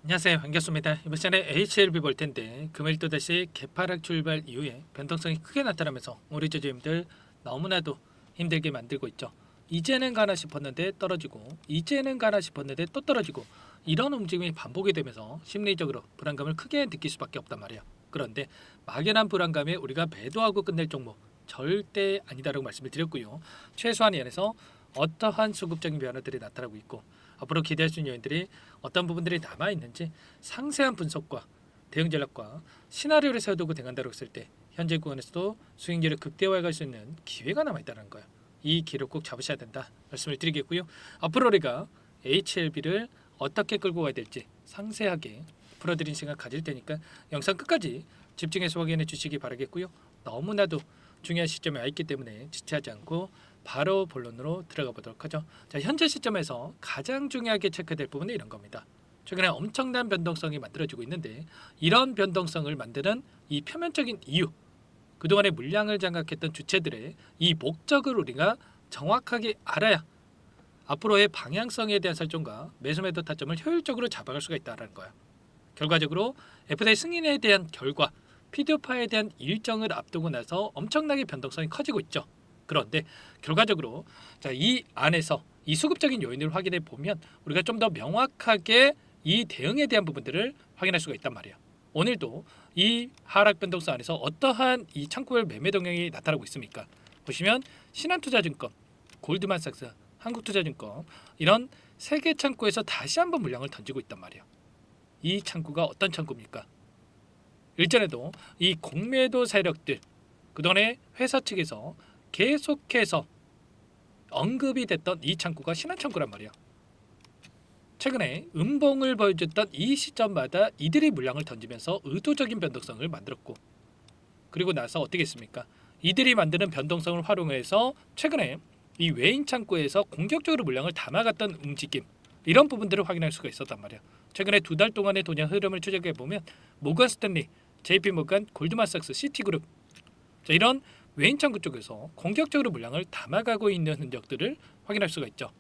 안녕하세요, 반갑습니다. 이번 시간에 HLB 볼 텐데 금일 또다시 개파락 출발 이후에 변동성이 크게 나타나면서 우리 주주님들 너무나도 힘들게 만들고 있죠. 이제는 가나 싶었는데 떨어지고 이제는 가나 싶었는데 또 떨어지고 이런 움직임이 반복이 되면서 심리적으로 불안감을 크게 느낄 수밖에 없단 말이에요. 그런데 막연한 불안감에 우리가 매도하고 끝낼 종목 절대 아니다라고 말씀을 드렸고요. 최소한 이 안에서 어떠한 수급적인 변화들이 나타나고 있고 앞으로 기대할 수 있는 요인들이 어떤 부분들이 남아 있는지 상세한 분석과 대응 전략과 시나리오를 세워두고 대응한다고 했을 때 현재 구간에서도 수익률을 극대화할 수 있는 기회가 남아 있다는 거예요. 이 기회를 꼭 잡으셔야 된다 말씀을 드리겠고요. 앞으로 우리가 HLB를 어떻게 끌고 가야 될지 상세하게 풀어드린 시간 가질 테니까 영상 끝까지 집중해서 확인해 주시기 바라겠고요. 너무나도 중요한 시점에 와 있기 때문에 지체하지 않고 바로 본론으로 들어가 보도록 하죠. 자, 현재 시점에서 가장 중요하게 체크될 부분은 이런 겁니다. 최근에 엄청난 변동성이 만들어지고 있는데 이런 변동성을 만드는 이 표면적인 이유, 그동안의 물량을 장악했던 주체들의 이 목적을 우리가 정확하게 알아야 앞으로의 방향성에 대한 설정과 매수매도 타점을 효율적으로 잡아갈 수가 있다는 거야. 결과적으로 FTA 승인에 대한 결과, 피디오파에 대한 일정을 앞두고 나서 엄청나게 변동성이 커지고 있죠. 그런데 결과적으로 이 안에서 이 수급적인 요인을 확인해 보면 우리가 좀 더 명확하게 이 대응에 대한 부분들을 확인할 수가 있단 말이에요. 오늘도 이 하락 변동성 안에서 어떠한 이 창구별 매매 동향이 나타나고 있습니까? 보시면 신한투자증권, 골드만삭스, 한국투자증권 이런 세 개 창구에서 다시 한번 물량을 던지고 있단 말이에요. 이 창구가 어떤 창구입니까? 일전에도 이 공매도 세력들 그동안에 회사 측에서 계속해서 언급이 됐던 이 창구가 신한창구란 말이에요. 최근에 음봉을 보여줬던 이 시점마다 이들이 물량을 던지면서 의도적인 변동성을 만들었고 그리고 나서 어떻게 했습니까? 이들이 만드는 변동성을 활용해서 최근에 이 외인 창구에서 공격적으로 물량을 담아갔던 움직임 이런 부분들을 확인할 수가 있었단 말이에요. 최근에 두 달 동안의 도량 흐름을 추적해 보면 모건 스탠리, JP모건, 골드만삭스, 시티그룹 이런 외인 창구 쪽에서 공격적으로 물량을 담아가고 있는 흔적들을 확인할 수가 있죠.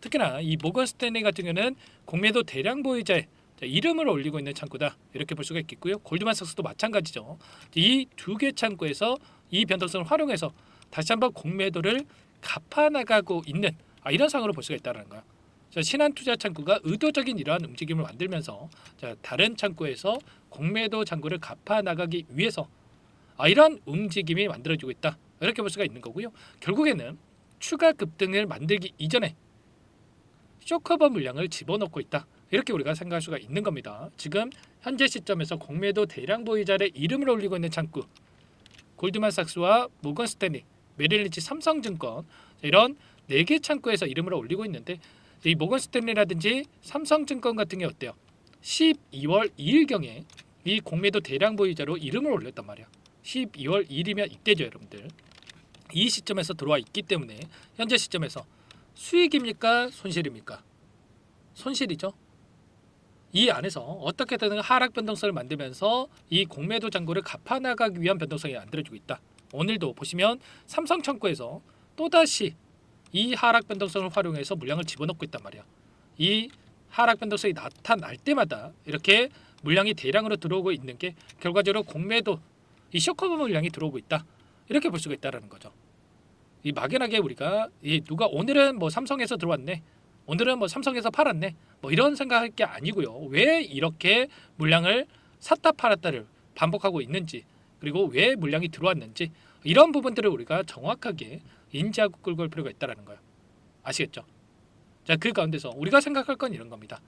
특히나 이 모건 스탠리 같은 경우는 공매도 대량 보유자의 이름을 올리고 있는 창구다 이렇게 볼 수가 있겠고요. 골드만삭스도 마찬가지죠. 이 두 개 창구에서 이 변동성을 활용해서 다시 한번 공매도를 갚아나가고 있는 이런 상황으로 볼 수가 있다는 거야. 신한투자 창구가 의도적인 이러한 움직임을 만들면서 다른 창구에서 공매도 창구를 갚아나가기 위해서 이런 움직임이 만들어지고 있다 이렇게 볼 수가 있는 거고요. 결국에는 추가 급등을 만들기 이전에 쇼커버 물량을 집어넣고 있다 이렇게 우리가 생각할 수가 있는 겁니다. 지금 현재 시점에서 공매도 대량 보유자의 이름을 올리고 있는 창구 골드만삭스와 모건 스탠리, 메릴린치, 삼성증권 이런 4개 창구에서 이름을 올리고 있는데 이 모건 스탠리라든지 삼성증권 같은 게 어때요? 12월 2일경에 이 공매도 대량 보유자로 이름을 올렸단 말이야. 12월 2일이면 이때죠, 여러분들. 이 시점에서 들어와 있기 때문에 현재 시점에서 수익입니까? 손실입니까? 손실이죠. 이 안에서 어떻게든 하락 변동성을 만들면서 이 공매도 잔고를 갚아나가기 위한 변동성이 만들어지고 있다. 오늘도 보시면 삼성창구에서 또다시 이 하락 변동성을 활용해서 물량을 집어넣고 있단 말이야. 이 하락 변동성이 나타날 때마다 이렇게 물량이 대량으로 들어오고 있는 게 결과적으로 공매도 이 쇼커버 물량이 들어오고 있다. 이렇게 볼 수가 있다라는 거죠. 이 막연하게 우리가 누가 오늘은 뭐 삼성에서 들어왔네. 오늘은 뭐 삼성에서 팔았네. 뭐 이런 생각할 게 아니고요. 왜 이렇게 물량을 샀다 팔았다를 반복하고 있는지 그리고 왜 물량이 들어왔는지 이런 부분들을 우리가 정확하게 인지하고 끌고 올 필요가 있다는 거예요. 아시겠죠? 자, 그 가운데서 우리가 생각할 건 이런 겁니다.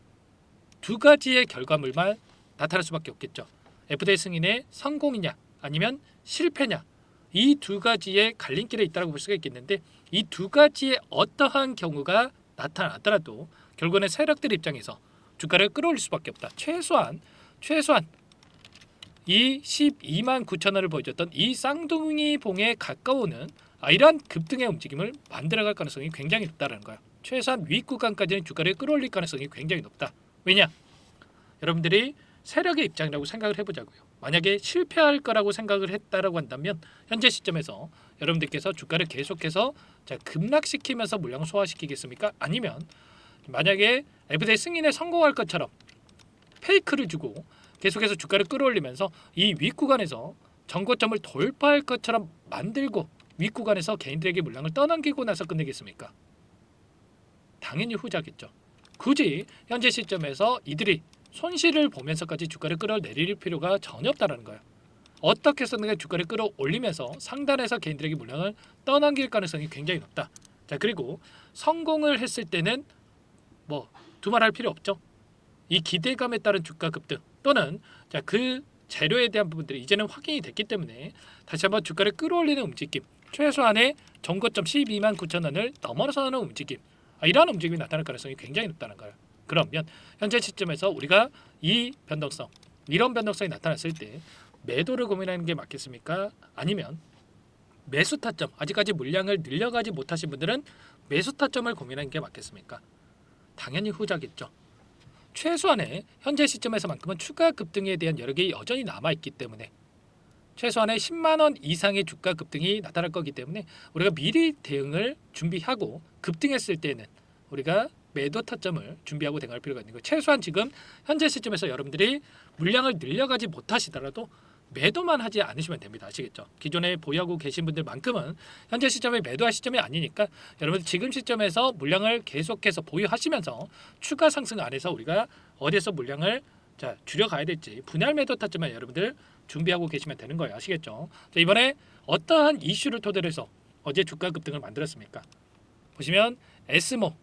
두 가지의 결과물만 나타날 수밖에 없겠죠. FDA 승인의 성공이냐 아니면 실패냐 이 두 가지의 갈림길에 있다고 볼 수가 있겠는데 이 두 가지의 어떠한 경우가 나타나더라도 결국에는 세력들 입장에서 주가를 끌어올릴 수밖에 없다. 최소한 이 12만 9천 원을 보여줬던 이 쌍둥이 봉에 가까우는 이러한 급등의 움직임을 만들어갈 가능성이 굉장히 높다는 거야. 최소한 윗 구간까지는 주가를 끌어올릴 가능성이 굉장히 높다. 왜냐? 여러분들이 세력의 입장이라고 생각을 해보자고요. 만약에 실패할 거라고 생각을 했다라고 한다면 현재 시점에서 여러분들께서 주가를 계속해서 급락시키면서 물량을 소화시키겠습니까? 아니면 만약에 FDA 승인에 성공할 것처럼 페이크를 주고 계속해서 주가를 끌어올리면서 이 윗구간에서 전고점을 돌파할 것처럼 만들고 윗구간에서 개인들에게 물량을 떠넘기고 나서 끝내겠습니까? 당연히 후자겠죠. 굳이 현재 시점에서 이들이 손실을 보면서까지 주가를 끌어내릴 필요가 전혀 없다는 거예요. 어떻게 해서든 주가를 끌어올리면서 상단에서 개인들에게 물량을 떠넘길 가능성이 굉장히 높다. 자, 그리고 성공을 했을 때는 뭐 두말할 필요 없죠. 이 기대감에 따른 주가 급등 또는 자, 그 재료에 대한 부분들이 이제는 확인이 됐기 때문에 다시 한번 주가를 끌어올리는 움직임, 최소한의 전고점 12만 9천 원을 넘어서는 움직임, 이러한 움직임이 나타날 가능성이 굉장히 높다는 거예요. 그러면 현재 시점에서 우리가 이 변동성, 이런 변동성이 나타났을 때 매도를 고민하는 게 맞겠습니까? 아니면 매수 타점, 아직까지 물량을 늘려가지 못하신 분들은 매수 타점을 고민하는 게 맞겠습니까? 당연히 후자겠죠. 최소한의 현재 시점에서만큼은 추가 급등에 대한 여력이 여전히 남아있기 때문에 최소한의 10만 원 이상의 주가 급등이 나타날 거기 때문에 우리가 미리 대응을 준비하고 급등했을 때는 우리가 매도 타점을 준비하고 대응할 필요가 있는 거예요. 최소한 지금 현재 시점에서 여러분들이 물량을 늘려가지 못하시더라도 매도만 하지 않으시면 됩니다. 아시겠죠? 기존에 보유하고 계신 분들만큼은 현재 시점에 매도할 시점이 아니니까 여러분들 지금 시점에서 물량을 계속해서 보유하시면서 추가 상승 안에서 우리가 어디에서 물량을 줄여가야 될지 분할 매도 타점만 여러분들 준비하고 계시면 되는 거예요. 아시겠죠? 자, 이번에 어떠한 이슈를 토대로 해서 어제 주가 급등을 만들었습니까? 보시면 에스모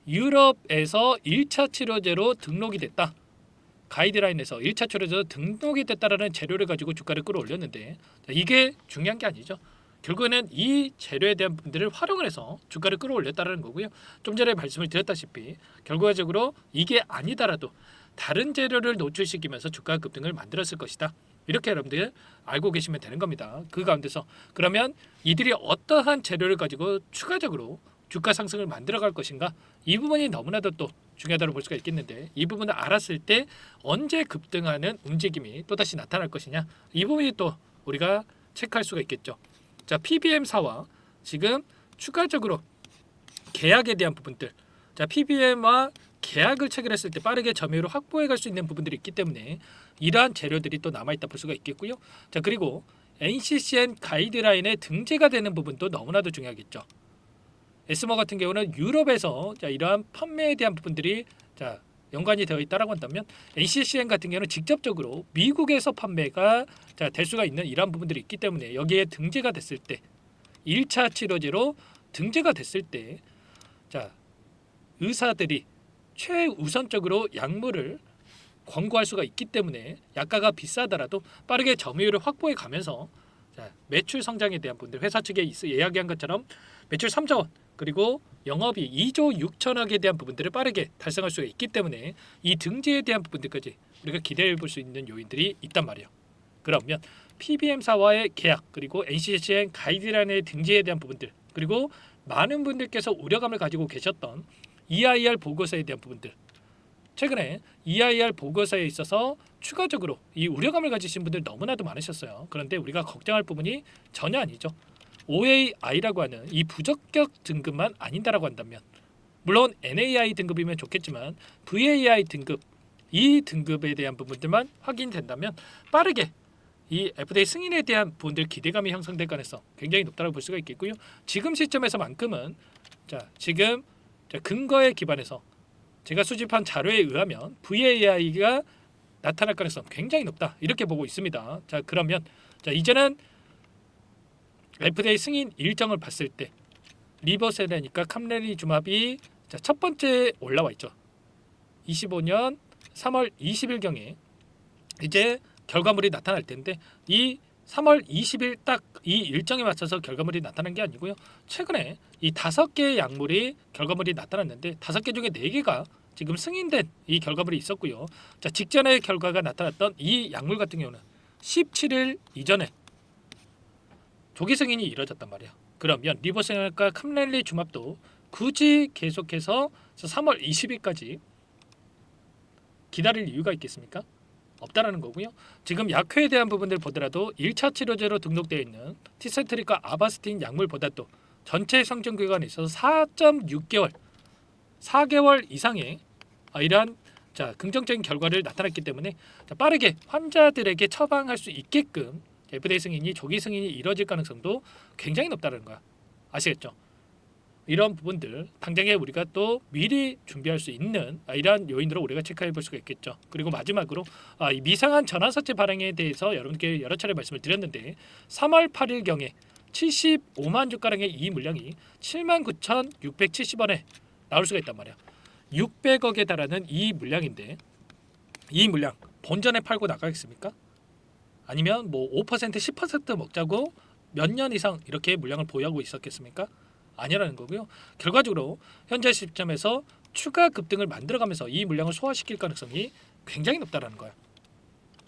유럽에서 1차 치료제로 등록이 됐다. 가이드라인에서 1차 치료제로 등록이 됐다라는 재료를 가지고 주가를 끌어올렸는데 이게 중요한 게 아니죠. 결국에는 이 재료에 대한 분들을 활용을 해서 주가를 끌어올렸다는 거고요. 좀 전에 말씀을 드렸다시피 결과적으로 이게 아니더라도 다른 재료를 노출시키면서 주가 급등을 만들었을 것이다. 이렇게 여러분들 알고 계시면 되는 겁니다. 그 가운데서 그러면 이들이 어떠한 재료를 가지고 추가적으로 주가 상승을 만들어갈 것인가? 이 부분이 너무나도 또 중요하다고 볼 수가 있겠는데 이 부분을 알았을 때 언제 급등하는 움직임이 또다시 나타날 것이냐? 이 부분이 또 우리가 체크할 수가 있겠죠. 자, PBM4와 지금 추가적으로 계약에 대한 부분들, 자 PBM과 계약을 체결했을 때 빠르게 점유율을 확보해 갈 수 있는 부분들이 있기 때문에 이러한 재료들이 또 남아있다 볼 수가 있겠고요. 자, 그리고 NCCN 가이드라인에 등재가 되는 부분도 너무나도 중요하겠죠. 에스모 같은 경우는 유럽에서 이러한 판매에 대한 부분들이 연관이 되어 있다라고 한다면 NCCN 같은 경우는 직접적으로 미국에서 판매가 될 수가 있는 이러한 부분들이 있기 때문에 여기에 등재가 됐을 때 1차 치료제로 등재가 됐을 때 의사들이 최우선적으로 약물을 권고할 수가 있기 때문에 약가가 비싸더라도 빠르게 점유율을 확보해 가면서 매출 성장에 대한 분들 회사 측에 이야기한 것처럼 매출 3조 원 그리고 영업이 2조 6천억에 대한 부분들을 빠르게 달성할 수가 있기 때문에 이 등재에 대한 부분들까지 우리가 기대해 볼 수 있는 요인들이 있단 말이에요. 그러면 PBM사와의 계약 그리고 NCCN 가이드라인의 등재에 대한 부분들 그리고 많은 분들께서 우려감을 가지고 계셨던 EIR 보고서에 대한 부분들 최근에 EIR 보고서에 있어서 추가적으로 이 우려감을 가지신 분들 너무나도 많으셨어요. 그런데 우리가 걱정할 부분이 전혀 아니죠. OAI라고 하는 이 부적격 등급만 아닌다라고 한다면 물론 NAI 등급이면 좋겠지만 VAI 등급 이 등급에 대한 부분들만 확인된다면 빠르게 이 FDA 승인에 대한 부분들 기대감이 형성될 가능성 굉장히 높다고 볼 수가 있겠고요. 지금 시점에서만큼은 지금 근거에 기반해서 제가 수집한 자료에 의하면 VAI가 나타날 가능성 굉장히 높다 이렇게 보고 있습니다. 자, 그러면 이제는 FDA 승인 일정을 봤을 때 리버세라니까 캄레리주맙이 첫 번째 올라와 있죠. 25년 3월 20일 경에 이제 결과물이 나타날 텐데 이 3월 20일 딱 이 일정에 맞춰서 결과물이 나타난 게 아니고요. 최근에 이 5개의 약물이 결과물이 나타났는데 5개 중에 4개가 지금 승인된 이 결과물이 있었고요. 자, 직전에 결과가 나타났던 이 약물 같은 경우는 17일 이전에 조기 승인이 이뤄졌단 말이야. 그러면 리버세라니까 캄렐리주맙도 굳이 계속해서 3월 20일까지 기다릴 이유가 있겠습니까? 없다라는 거고요. 지금 약효에 대한 부분들 보더라도 1차 치료제로 등록되어 있는 티센트릭과 아바스틴 약물보다도 전체 성장 기간에 있어서 4.6개월 4개월 이상의 이러한 자, 긍정적인 결과를 나타났기 때문에 자, 빠르게 환자들에게 처방할 수 있게끔 FDA 승인이 조기 승인이 이뤄질 가능성도 굉장히 높다는 거야. 아시겠죠? 이런 부분들 당장에 우리가 또 미리 준비할 수 있는 이러한 요인으로 우리가 체크해 볼 수가 있겠죠. 그리고 마지막으로 이 미상한 전환사체 발행에 대해서 여러분께 여러 차례 말씀을 드렸는데 3월 8일경에 75만 주가량의 이 물량이 79,670원에 나올 수가 있단 말이야. 600억에 달하는 이 물량인데 이 물량 본전에 팔고 나가겠습니까? 아니면 뭐 5% 10% 먹자고 몇 년 이상 이렇게 물량을 보유하고 있었겠습니까? 아니라는 거고요. 결과적으로 현재 시점에서 추가 급등을 만들어가면서 이 물량을 소화시킬 가능성이 굉장히 높다라는 거예요.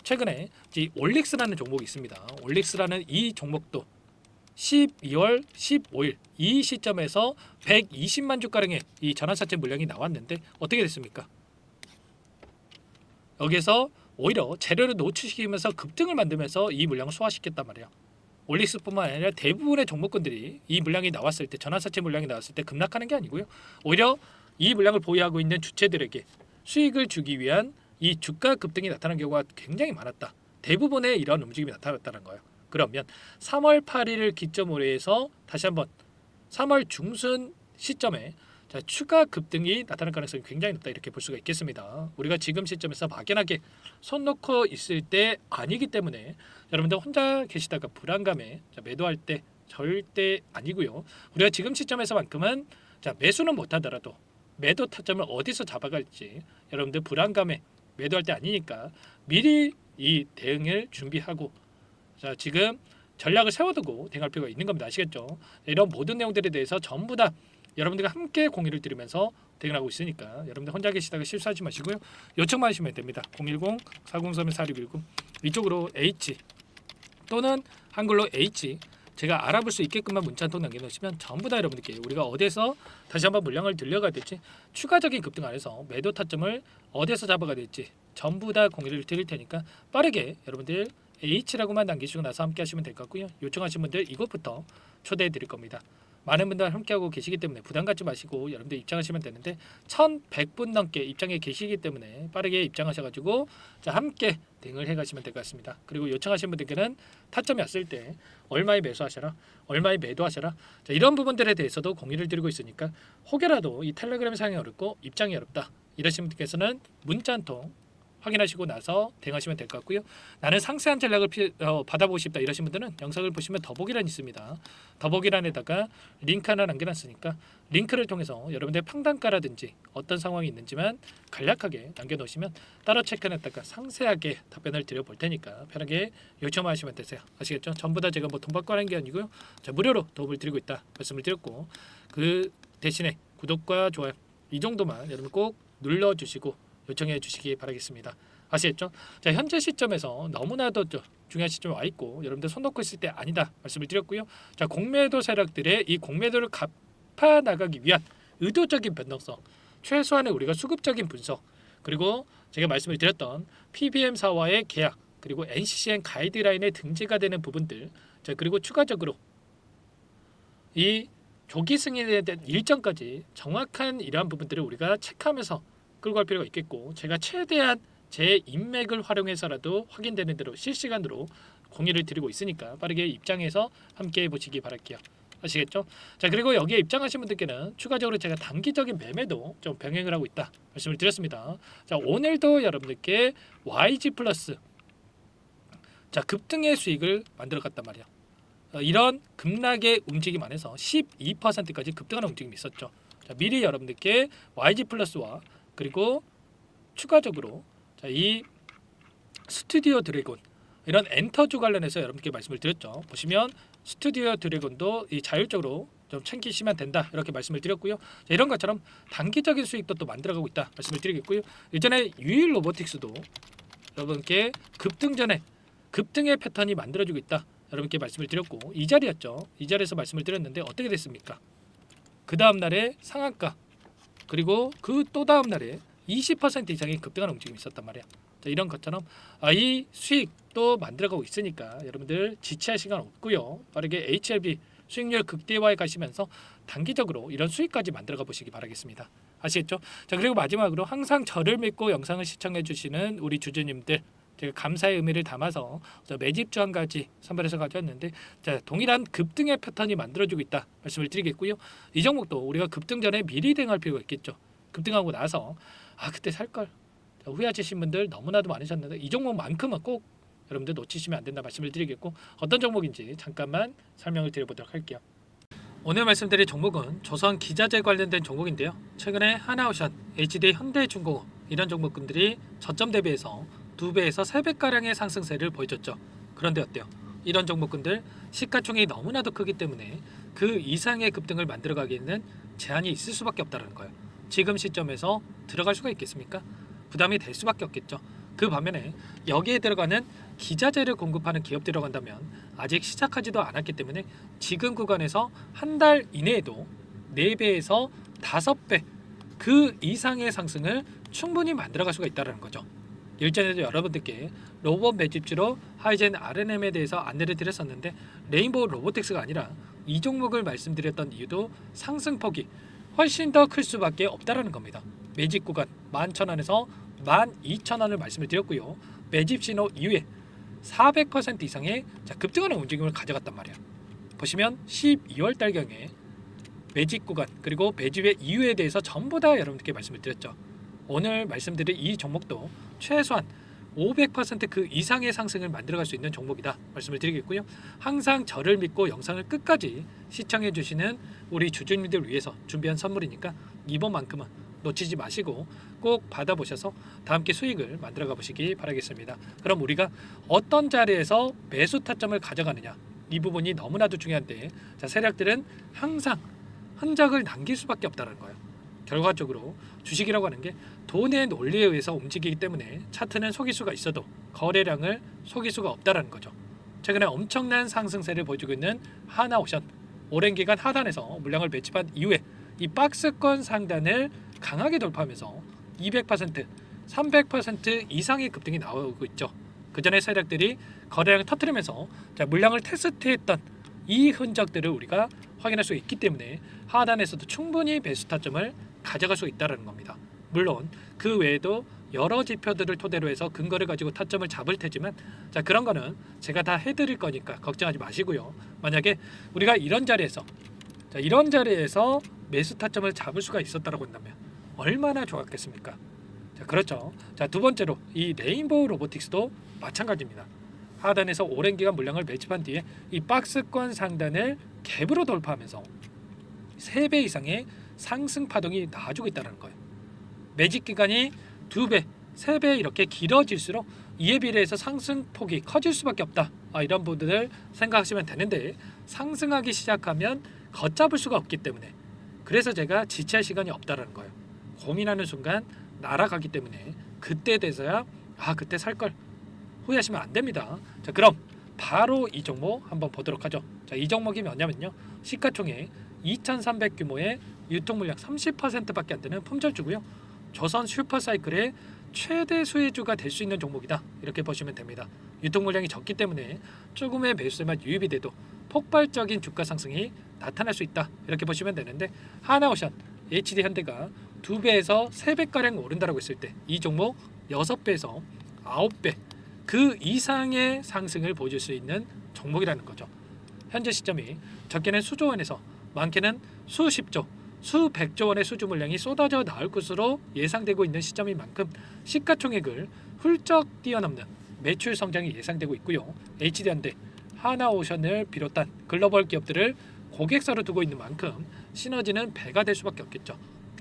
최근에 이 올릭스라는 종목이 있습니다. 올릭스라는 이 종목도 12월 15일 이 시점에서 120만 주가량의 이 전환사채 물량이 나왔는데 어떻게 됐습니까? 여기서 오히려 재료를 노출시키면서 급등을 만들면서 이 물량을 소화시켰단 말이에요. 올릭스뿐만 아니라 대부분의 종목군들이 이 물량이 나왔을 때 전환사채 물량이 나왔을 때 급락하는 게 아니고요. 오히려 이 물량을 보유하고 있는 주체들에게 수익을 주기 위한 이 주가 급등이 나타난 경우가 굉장히 많았다. 대부분의 이런 움직임이 나타났다는 거예요. 그러면 3월 8일을 기점으로 해서 다시 한번 3월 중순 시점에 자, 추가 급등이 나타날 가능성이 굉장히 높다 이렇게 볼 수가 있겠습니다. 우리가 지금 시점에서 막연하게 손 놓고 있을 때 아니기 때문에 여러분들 혼자 계시다가 불안감에 매도할 때 절대 아니고요. 우리가 지금 시점에서만큼은 자, 매수는 못하더라도 매도 타점을 어디서 잡아갈지 여러분들 불안감에 매도할 때 아니니까 미리 이 대응을 준비하고 자, 지금 전략을 세워두고 대응할 필요가 있는 겁니다. 아시겠죠? 이런 모든 내용들에 대해서 전부 다 여러분들과 함께 공유를 드리면서 대응하고 있으니까 여러분들 혼자 계시다가 실수하지 마시고요. 요청만 하시면 됩니다. 010-4031-4619 이쪽으로 H 또는 한글로 H 제가 알아볼 수 있게끔만 문자 한 통 남겨놓으시면 전부 다 여러분들께 우리가 어디서 다시 한번 물량을 들려가야 될지 추가적인 급등 안에서 매도 타점을 어디서 잡아가야 될지 전부 다 공유를 드릴 테니까 빠르게 여러분들 H라고만 남기시고 나서 함께 하시면 될 것 같고요. 요청하신 분들 이것부터 초대해 드릴 겁니다. 많은 분들 함께하고 계시기 때문에 부담 갖지 마시고 여러분들 입장하시면 되는데 1,100분 넘게 입장해 계시기 때문에 빠르게 입장하셔가지고 자, 함께 대응을 해가시면 될 것 같습니다. 그리고 요청하신 분들께는 타점이 왔을 때 얼마에 매수하셔라 얼마에 매도하셔라 자, 이런 부분들에 대해서도 공유를 드리고 있으니까 혹여라도 이 텔레그램 사용이 어렵고 입장이 어렵다 이러신 분들께서는 문자 한 통 확인하시고 나서 대응하시면 될 것 같고요. 나는 상세한 전략을 받아보고 싶다 이러신 분들은 영상을 보시면 더보기란 있습니다. 더보기란에다가 링크 하나 남겨놨으니까 링크를 통해서 여러분들의 판단가라든지 어떤 상황이 있는지만 간략하게 남겨놓으시면 따로 체크해놨다가 상세하게 답변을 드려볼 테니까 편하게 요청만 하시면 되세요. 아시겠죠? 전부 다 제가 뭐 돈 받고 하는 게 아니고요. 자, 무료로 도움을 드리고 있다 말씀을 드렸고 그 대신에 구독과 좋아요 이 정도만 여러분 꼭 눌러주시고 요청해 주시기 바라겠습니다. 아시겠죠? 자, 현재 시점에서 너무나도 중요한 시점에 와 있고 여러분들 손 놓고 있을 때 아니다 말씀을 드렸고요. 자, 공매도 세력들의 이 공매도를 갚아 나가기 위한 의도적인 변동성, 최소한의 우리가 수급적인 분석, 그리고 제가 말씀을 드렸던 PBM사와의 계약, 그리고 NCCN 가이드라인에 등재가 되는 부분들, 자, 그리고 추가적으로 이 조기 승인에 대한 일정까지 정확한 이러한 부분들을 우리가 체크하면서 끌고 갈 필요가 있겠고 제가 최대한 제 인맥을 활용해서라도 확인되는 대로 실시간으로 공유를 드리고 있으니까 빠르게 입장해서 함께 해보시기 바랄게요. 아시겠죠? 자, 그리고 여기에 입장하신 분들께는 추가적으로 제가 단기적인 매매도 좀 병행을 하고 있다 말씀을 드렸습니다. 자, 오늘도 여러분들께 YG 플러스 자, 급등의 수익을 만들어 갔단 말이야. 이런 급락의 움직임 안에서 12%까지 급등하는 움직임이 있었죠. 자, 미리 여러분들께 YG 플러스와 그리고 추가적으로 자, 이 스튜디오 드래곤 이런 엔터주 관련해서 여러분께 말씀을 드렸죠. 보시면 스튜디오 드래곤도 이 자율적으로 좀 챙기시면 된다 이렇게 말씀을 드렸고요. 자, 이런 것처럼 단기적인 수익도 또 만들어가고 있다 말씀을 드리겠고요. 이전에 유일 로보틱스도 여러분께 급등 전에 급등의 패턴이 만들어지고 있다 여러분께 말씀을 드렸고 이 자리였죠. 이 자리에서 말씀을 드렸는데 어떻게 됐습니까? 그 다음 날에 상한가 그리고 그 또 다음 날에 20% 이상의 급등하는 움직임이 있었단 말이야. 자, 이런 것처럼 이 수익도 만들어가고 있으니까 여러분들 지체할 시간 없고요. 빠르게 HLB 수익률 극대화해 가시면서 단기적으로 이런 수익까지 만들어가 보시기 바라겠습니다. 아시겠죠? 자, 그리고 마지막으로 항상 저를 믿고 영상을 시청해 주시는 우리 주주님들, 제가 감사의 의미를 담아서 매집주 한 가지 선별해서 가져왔는데, 자, 동일한 급등의 패턴이 만들어지고 있다 말씀을 드리겠고요. 이 종목도 우리가 급등 전에 미리 대응할 필요가 있겠죠. 급등하고 나서 그때 살걸 후회하시는 분들 너무나도 많으셨는데, 이 종목만큼은 꼭 여러분들 놓치시면 안 된다 말씀을 드리겠고, 어떤 종목인지 잠깐만 설명을 드려보도록 할게요. 오늘 말씀드릴 종목은 조선 기자재 관련된 종목인데요. 최근에 하나오션, HD 현대중공업 이런 종목군들이 저점 대비해서 2배에서 3배가량의 상승세를 보여줬죠. 그런데 어때요? 이런 종목군들 시가총액이 너무나도 크기 때문에 그 이상의 급등을 만들어가기에는 제한이 있을 수밖에 없다는 거예요. 지금 시점에서 들어갈 수가 있겠습니까? 부담이 될 수밖에 없겠죠. 그 반면에 여기에 들어가는 기자재를 공급하는 기업 들어간다면 아직 시작하지도 않았기 때문에 지금 구간에서 한 달 이내에도 4배에서 5배 그 이상의 상승을 충분히 만들어갈 수가 있다는 거죠. 일전에도 여러분들께 로봇 매집주로 하이젠 RNM에 대해서 안내를 드렸었는데, 레인보우 로보틱스가 아니라 이 종목을 말씀드렸던 이유도 상승폭이 훨씬 더 클 수밖에 없다라는 겁니다. 매집 구간 11,000원에서 12,000원을 말씀을 드렸고요. 매집 신호 이후에 400% 이상의 급등하는 움직임을 가져갔단 말이에요. 보시면 12월 달경에 매집 구간 그리고 매집의 이유에 대해서 전부 다 여러분들께 말씀을 드렸죠. 오늘 말씀드린 이 종목도 최소한 500%그 이상의 상승을 만들어갈 수 있는 종목이다 말씀을 드리겠고요. 항상 저를 믿고 영상을 끝까지 시청해 주시는 우리 주주님들 위해서 준비한 선물이니까 이번만큼은 놓치지 마시고 꼭 받아보셔서 다 함께 수익을 만들어가 보시기 바라겠습니다. 그럼 우리가 어떤 자리에서 매수 타점을 가져가느냐, 이 부분이 너무나도 중요한데, 세력들은 항상 흔적을 남길 수밖에 없다는 거예요. 결과적으로 주식이라고 하는 게 돈의 논리에 의해서 움직이기 때문에 차트는 속일 수가 있어도 거래량을 속일 수가 없다는 거죠. 최근에 엄청난 상승세를 보여주고 있는 하나오션, 오랜 기간 하단에서 물량을 매집한 이후에 이 박스권 상단을 강하게 돌파하면서 200%, 300% 이상의 급등이 나오고 있죠. 그 전에 세력들이 거래량을 터뜨리면서 물량을 테스트했던 이 흔적들을 우리가 확인할 수 있기 때문에 하단에서도 충분히 매수 타점을 가져갈 수 있다는 겁니다. 물론 그 외에도 여러 지표들을 토대로 해서 근거를 가지고 타점을 잡을 테지만, 그런 거는 제가 다 해드릴 거니까 걱정하지 마시고요. 만약에 우리가 이런 자리에서 매수 타점을 잡을 수가 있었다고 한다면 얼마나 좋았겠습니까? 그렇죠. 두 번째로 이 레인보우 로보틱스도 마찬가지입니다. 하단에서 오랜 기간 물량을 매집한 뒤에 이 박스권 상단을 갭으로 돌파하면서 3배 이상의 상승 파동이 나와주고 있다는 거예요. 매집 기간이 2배, 3배 이렇게 길어질수록 이에 비례해서 상승폭이 커질 수밖에 없다. 이런 부분을 생각하시면 되는데, 상승하기 시작하면 걷잡을 수가 없기 때문에, 그래서 제가 지체할 시간이 없다는 거예요. 고민하는 순간 날아가기 때문에 그때 돼서야 그때 살걸 후회하시면 안 됩니다. 그럼 바로 이 종목 한번 보도록 하죠. 이 종목이 뭐냐면요, 시가총액 2,300 규모의 유통물량 30%밖에 안 되는 품절주고요. 조선 슈퍼사이클의 최대 수혜주가 될 수 있는 종목이다, 이렇게 보시면 됩니다. 유통물량이 적기 때문에 조금의 매수세만 유입이 돼도 폭발적인 주가 상승이 나타날 수 있다, 이렇게 보시면 되는데, 하나오션, HD 현대가 2배에서 3배가량 오른다라고 했을 때 이 종목 6배에서 9배 그 이상의 상승을 보여줄 수 있는 종목이라는 거죠. 현재 시점이 적게는 수조 원에서 많게는 수십조, 수백조 원의 수주 물량이 쏟아져 나올 것으로 예상되고 있는 시점인 만큼 시가총액을 훌쩍 뛰어넘는 매출 성장이 예상되고 있고요. HD현대, 하나오션을 비롯한 글로벌 기업들을 고객사로 두고 있는 만큼 시너지는 배가 될 수밖에 없겠죠.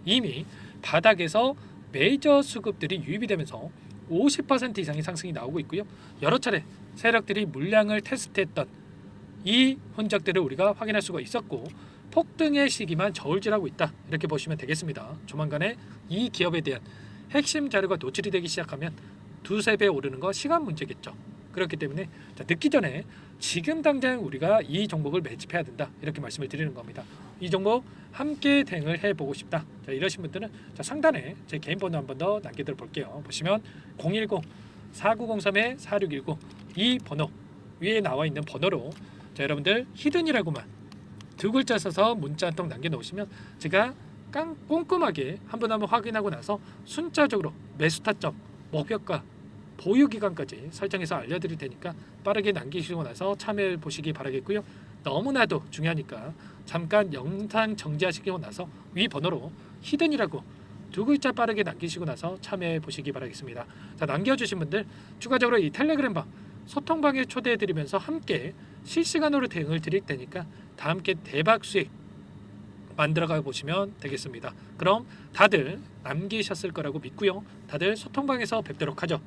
이미 바닥에서 메이저 수급들이 유입이 되면서 50% 이상의 상승이 나오고 있고요. 여러 차례 세력들이 물량을 테스트했던 이 흔적들을 우리가 확인할 수가 있었고, 폭등의 시기만 저울질하고 있다, 이렇게 보시면 되겠습니다. 조만간에 이 기업에 대한 핵심 자료가 노출이 되기 시작하면 2-3배 오르는 거 시간 문제겠죠. 그렇기 때문에 늦기 전에 지금 당장 우리가 이 종목을 매집해야 된다, 이렇게 말씀을 드리는 겁니다. 이 종목 함께 대응을 해보고 싶다, 이러신 분들은 상단에 제 개인 번호 한 번 더 남겨드려 볼게요. 보시면 010-4903-4619 이 번호 위에 나와 있는 번호로 여러분들 히든이라고만 두 글자 써서 문자 한 통 남겨놓으시면 제가 꼼꼼하게 한 번 확인하고 나서 순차적으로 매수 타점, 목표가, 보유 기간까지 설정해서 알려드릴 테니까 빠르게 남기시고 나서 참여해 보시기 바라겠고요. 너무나도 중요하니까 잠깐 영상 정지하시고 나서 위 번호로 히든이라고 두 글자 빠르게 남기시고 나서 참여해 보시기 바라겠습니다. 자, 남겨주신 분들 추가적으로 이 텔레그램방 소통방에 초대해드리면서 함께 실시간으로 대응을 드릴 테니까 다 함께 대박 수익 만들어가 보시면 되겠습니다. 그럼 다들 남기셨을 거라고 믿고요. 다들 소통방에서 뵙도록 하죠.